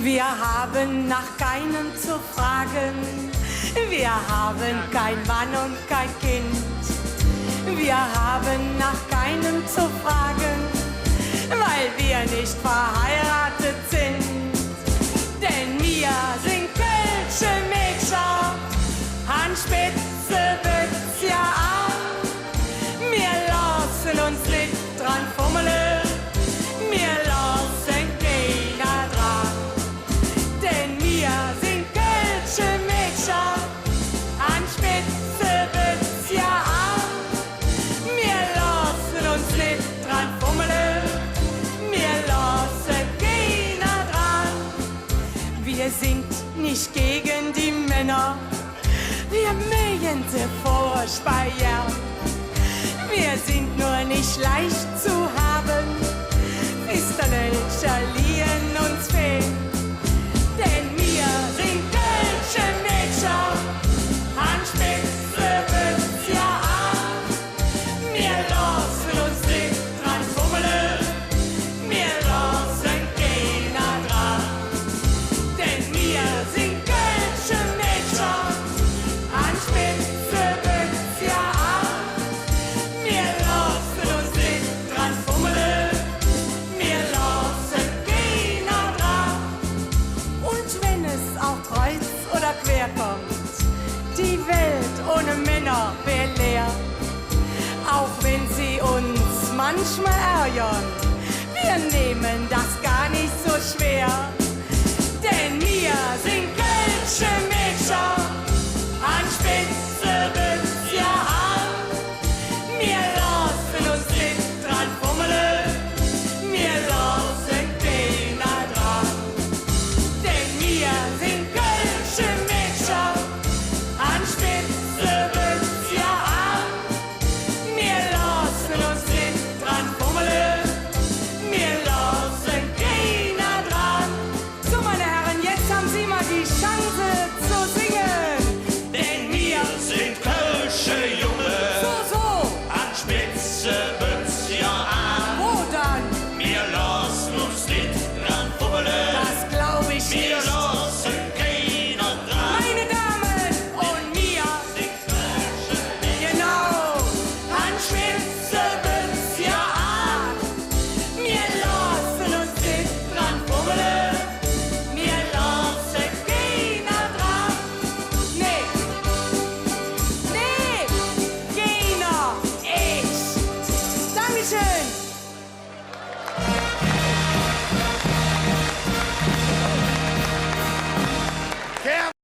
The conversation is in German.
Wir haben nach keinem zu fragen. Wir haben kein Mann und kein Kind. Wir haben nach keinem zu fragen, weil wir nicht verheiratet sind. Denn wir sind kölsche Mädchen, an Spitze wird's ja an. Wir lassen uns nicht dran fummeln, wir lassen keiner dran. Denn wir sind kölsche Mädchen, an Spitze wird's ja an. Wir lassen uns nicht dran fummeln, wir lassen keiner dran. Wir sind nicht gegen die Männer, wir mögen sie furchtbar gern. Wir sind nur nicht leicht zu haben, ist ein